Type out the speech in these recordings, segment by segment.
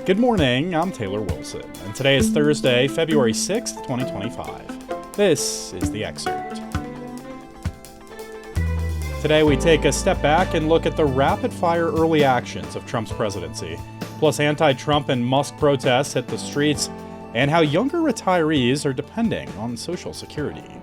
Good morning, I'm Taylor Wilson, and today is Thursday, February 6th, 2025. This is The Excerpt. Today we take a step back and look at the rapid-fire early actions of Trump's presidency, plus anti-Trump and Musk protests hit the streets, and how younger retirees are depending on Social Security.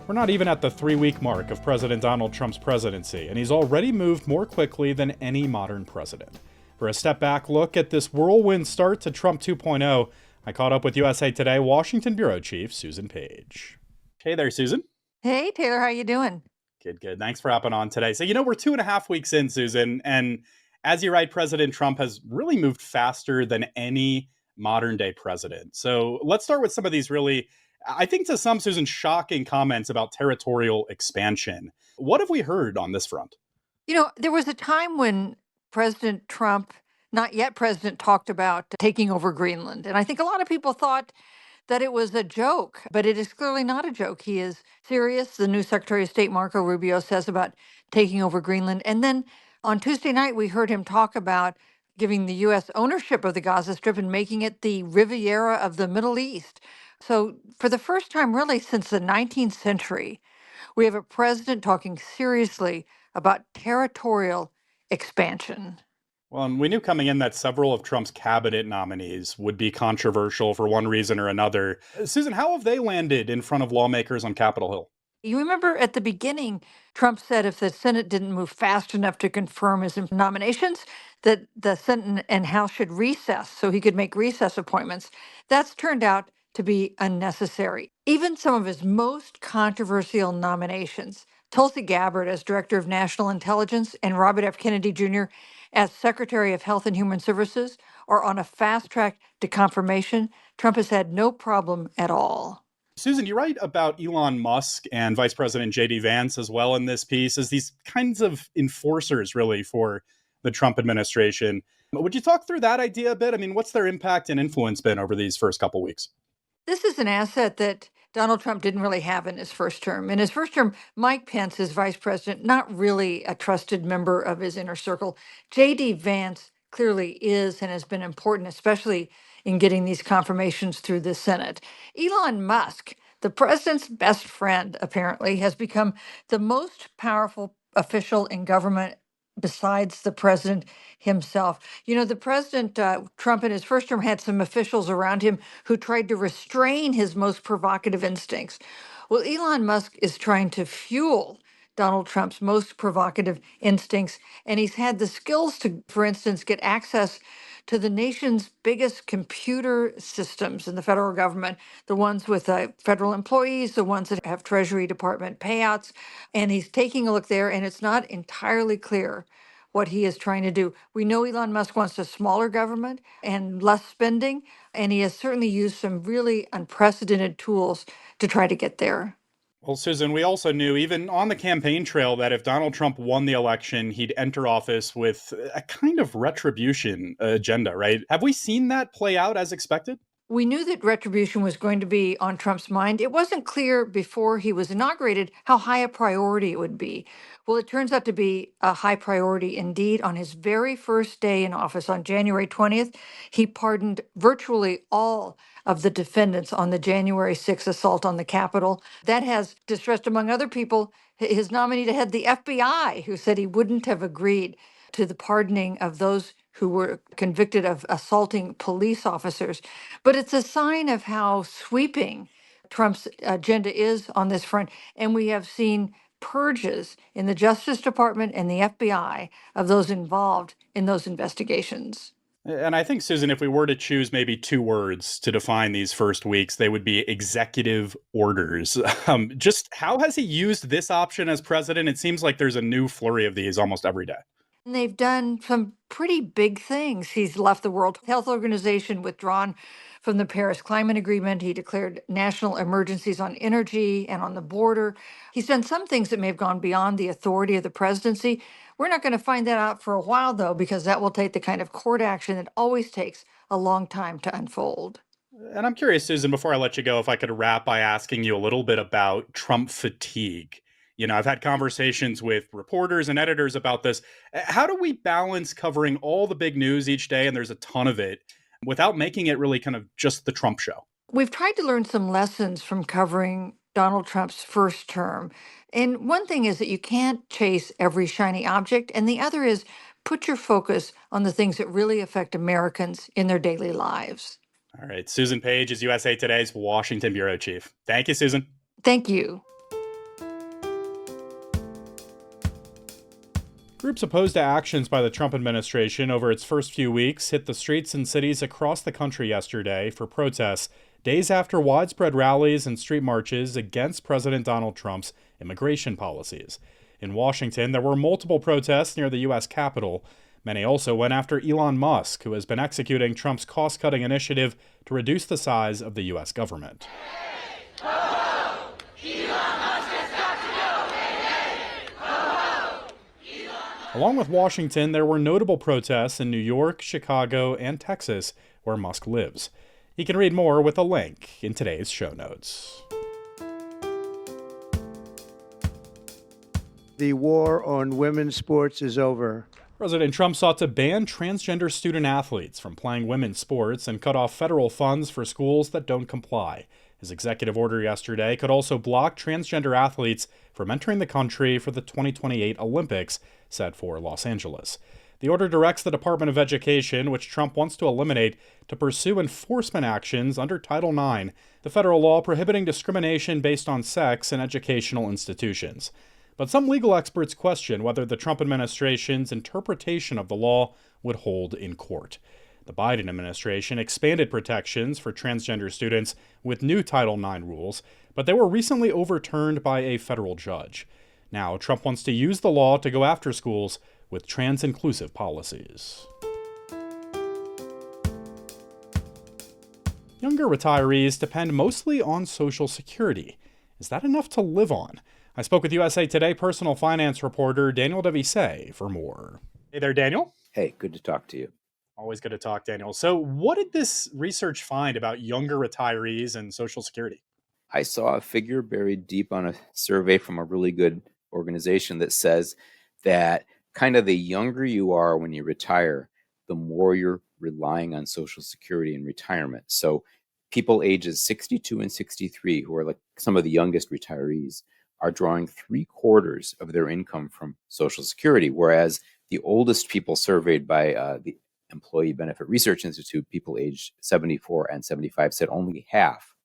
We're not even at the 3-week mark of President Donald Trump's presidency, and he's already moved more quickly than any modern president. For a step-back look at this whirlwind start to Trump 2.0, I caught up with USA Today Washington Bureau Chief Susan Page. Hey there, Susan. Hey, Taylor, how you doing? Good. Thanks for hopping on today. So, we're 2.5 weeks in, Susan, and as you write, President Trump has really moved faster than any modern-day president. So let's start with some of these really, I think to some, Susan, shocking comments about territorial expansion. What have we heard on this front? There was a time when President Trump, not yet president, talked about taking over Greenland. And I think a lot of people thought that it was a joke, but it is clearly not a joke. He is serious. The new Secretary of State, Marco Rubio, says about taking over Greenland. And then on Tuesday night, we heard him talk about giving the U.S. ownership of the Gaza Strip and making it the Riviera of the Middle East. So for the first time, really, since the 19th century, we have a president talking seriously about territorial expansion. Well, and we knew coming in that several of Trump's cabinet nominees would be controversial for one reason or another. Susan, how have they landed in front of lawmakers on Capitol Hill? You remember at the beginning, Trump said if the Senate didn't move fast enough to confirm his nominations, that the Senate and House should recess so he could make recess appointments. That's turned out to be unnecessary. Even some of his most controversial nominations, Tulsi Gabbard as Director of National Intelligence and Robert F. Kennedy Jr. as Secretary of Health and Human Services, are on a fast track to confirmation. Trump has had no problem at all. Susan, you write about Elon Musk and Vice President J.D. Vance as well in this piece as these kinds of enforcers, really, for the Trump administration. Would you talk through that idea a bit? I mean, what's their impact and influence been over these first couple weeks? This is an asset that Donald Trump didn't really have in his first term. In his first term, Mike Pence, his vice president, not really a trusted member of his inner circle. J.D. Vance clearly is and has been important, especially in getting these confirmations through the Senate. Elon Musk, the president's best friend, apparently, has become the most powerful official in government besides the president himself. The president, Trump, in his first term, had some officials around him who tried to restrain his most provocative instincts. Well, Elon Musk is trying to fuel Donald Trump's most provocative instincts, and he's had the skills to, for instance, get access to the nation's biggest computer systems in the federal government, the ones with federal employees, the ones that have Treasury Department payouts. And he's taking a look there, and it's not entirely clear what he is trying to do. We know Elon Musk wants a smaller government and less spending, and he has certainly used some really unprecedented tools to try to get there. Well, Susan, we also knew even on the campaign trail that if Donald Trump won the election, he'd enter office with a kind of retribution agenda, right? Have we seen that play out as expected? We knew that retribution was going to be on Trump's mind. It wasn't clear before he was inaugurated how high a priority it would be. Well, it turns out to be a high priority indeed. On his very first day in office, on January 20th, he pardoned virtually all of the defendants on the January 6th assault on the Capitol. That has distressed, among other people, his nominee to head the FBI, who said he wouldn't have agreed to the pardoning of those who were convicted of assaulting police officers. But it's a sign of how sweeping Trump's agenda is on this front. And we have seen purges in the Justice Department and the FBI of those involved in those investigations. And I think, Susan, if we were to choose maybe two words to define these first weeks, they would be executive orders. Just how has he used this option as president? It seems like there's a new flurry of these almost every day. And they've done some pretty big things. He's left the World Health Organization, withdrawn from the Paris Climate Agreement. He declared national emergencies on energy and on the border. He's done some things that may have gone beyond the authority of the presidency. We're not going to find that out for a while, though, because that will take the kind of court action that always takes a long time to unfold. And I'm curious, Susan, before I let you go, if I could wrap by asking you a little bit about Trump fatigue. I've had conversations with reporters and editors about this. How do we balance covering all the big news each day, and there's a ton of it, without making it really kind of just the Trump show? We've tried to learn some lessons from covering Donald Trump's first term. And one thing is that you can't chase every shiny object, and the other is put your focus on the things that really affect Americans in their daily lives. All right. Susan Page is USA Today's Washington bureau chief. Thank you, Susan. Thank you. Groups opposed to actions by the Trump administration over its first few weeks hit the streets in cities across the country yesterday for protests, days after widespread rallies and street marches against President Donald Trump's immigration policies. In Washington, there were multiple protests near the U.S. Capitol. Many also went after Elon Musk, who has been executing Trump's cost-cutting initiative to reduce the size of the U.S. government. Along with Washington, there were notable protests in New York, Chicago, and Texas, where Musk lives. You can read more with a link in today's show notes. The war on women's sports is over. President Trump sought to ban transgender student athletes from playing women's sports and cut off federal funds for schools that don't comply. His executive order yesterday could also block transgender athletes from entering the country for the 2028 Olympics, set for Los Angeles. The order directs the Department of Education, which Trump wants to eliminate, to pursue enforcement actions under Title IX, the federal law prohibiting discrimination based on sex in educational institutions. But some legal experts question whether the Trump administration's interpretation of the law would hold in court. The Biden administration expanded protections for transgender students with new Title IX rules, but they were recently overturned by a federal judge. Now, Trump wants to use the law to go after schools with trans-inclusive policies. Younger retirees depend mostly on Social Security. Is that enough to live on? I spoke with USA Today personal finance reporter Daniel Devise for more. Hey there, Daniel. Hey, good to talk to you. Always good to talk, Daniel. So what did this research find about younger retirees and Social Security? I saw a figure buried deep on a survey from a really good organization that says that kind of the younger you are when you retire, the more you're relying on Social Security in retirement. So people ages 62 and 63, who are like some of the youngest retirees, are drawing 3/4 of their income from Social Security, whereas the oldest people surveyed by the Employee Benefit Research Institute, people aged 74 and 75, said only half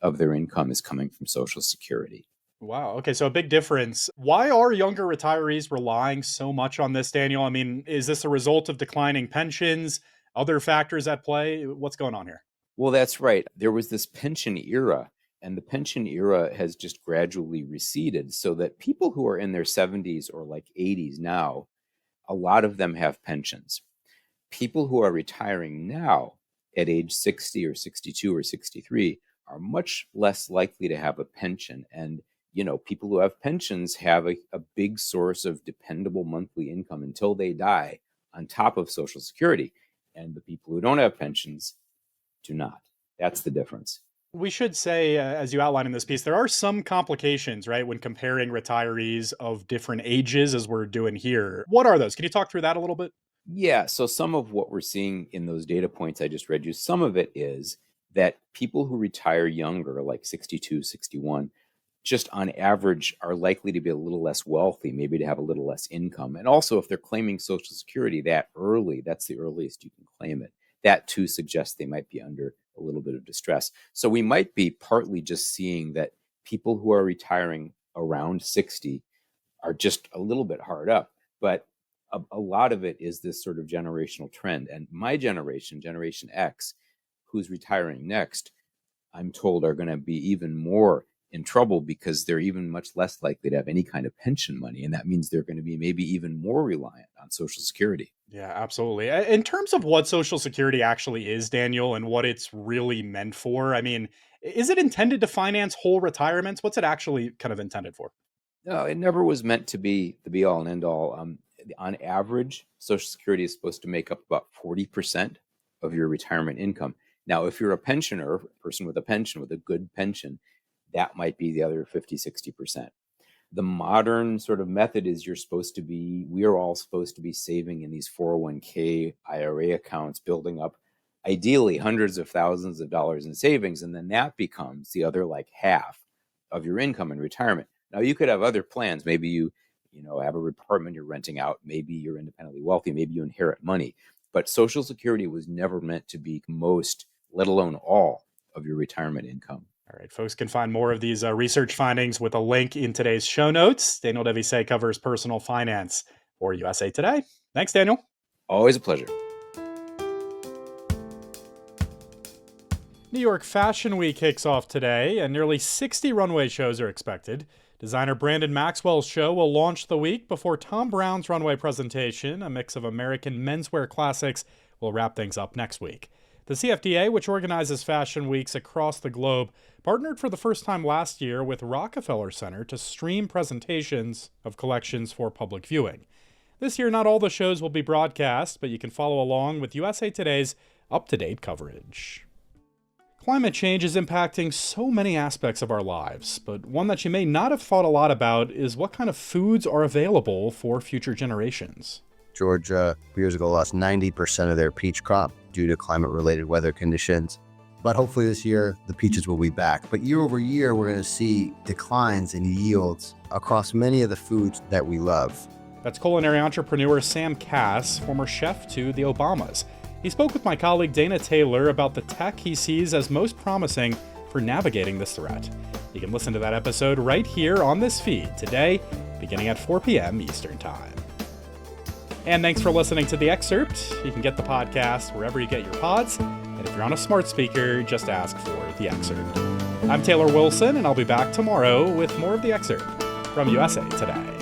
of their income is coming from Social Security. Wow. Okay. So a big difference. Why are younger retirees relying so much on this, Daniel? I mean, is this a result of declining pensions, other factors at play? What's going on here? Well, that's right. There was this pension era, and the pension era has just gradually receded so that people who are in their 70s or like 80s now, a lot of them have pensions. People who are retiring now at age 60 or 62 or 63 are much less likely to have a pension. And, people who have pensions have a big source of dependable monthly income until they die on top of Social Security. And the people who don't have pensions do not. That's the difference. We should say, as you outline in this piece, there are some complications, right, when comparing retirees of different ages as we're doing here. What are those? Can you talk through that a little bit? Yeah, so some of what we're seeing in those data points I just read you, some of it is that people who retire younger, like 62, 61, just on average are likely to be a little less wealthy, maybe to have a little less income. And also, if they're claiming Social Security that early, that's the earliest you can claim it. That too suggests they might be under a little bit of distress. So we might be partly just seeing that people who are retiring around 60 are just a little bit hard up. But a lot of it is this sort of generational trend. And my generation, Generation X, who's retiring next, I'm told are going to be even more in trouble because they're even much less likely to have any kind of pension money. And that means they're going to be maybe even more reliant on Social Security. Yeah, absolutely. In terms of what Social Security actually is, Daniel, and what it's really meant for, I mean, is it intended to finance whole retirements? What's it actually kind of intended for? No, it never was meant to be the be all and end all. On average, Social Security is supposed to make up about 40% of your retirement income. Now, if you're a pensioner, a person with a pension, with a good pension, that might be the other 50, 60%. The modern sort of method is we are all supposed to be saving in these 401k IRA accounts, building up ideally hundreds of thousands of dollars in savings. And then that becomes the other like half of your income in retirement. Now you could have other plans. Maybe you have an apartment you're renting out. Maybe you're independently wealthy. Maybe you inherit money. But Social Security was never meant to be most, let alone all, of your retirement income. All right, folks can find more of these research findings with a link in today's show notes. Daniel Devisay covers personal finance for USA Today. Thanks, Daniel. Always a pleasure. New York Fashion Week kicks off today, and nearly 60 runway shows are expected. Designer Brandon Maxwell's show will launch the week before Tom Brown's runway presentation, a mix of American menswear classics, will wrap things up next week. The CFDA, which organizes fashion weeks across the globe, partnered for the first time last year with Rockefeller Center to stream presentations of collections for public viewing. This year, not all the shows will be broadcast, but you can follow along with USA Today's up-to-date coverage. Climate change is impacting so many aspects of our lives, but one that you may not have thought a lot about is what kind of foods are available for future generations. Georgia, years ago, lost 90% of their peach crop due to climate-related weather conditions. But hopefully this year, the peaches will be back. But year over year, we're going to see declines in yields across many of the foods that we love. That's culinary entrepreneur Sam Cass, former chef to the Obamas. He spoke with my colleague Dana Taylor about the tech he sees as most promising for navigating this threat. You can listen to that episode right here on this feed today, beginning at 4 p.m. Eastern Time. And thanks for listening to The Excerpt. You can get the podcast wherever you get your pods. And if you're on a smart speaker, just ask for The Excerpt. I'm Taylor Wilson, and I'll be back tomorrow with more of The Excerpt from USA Today.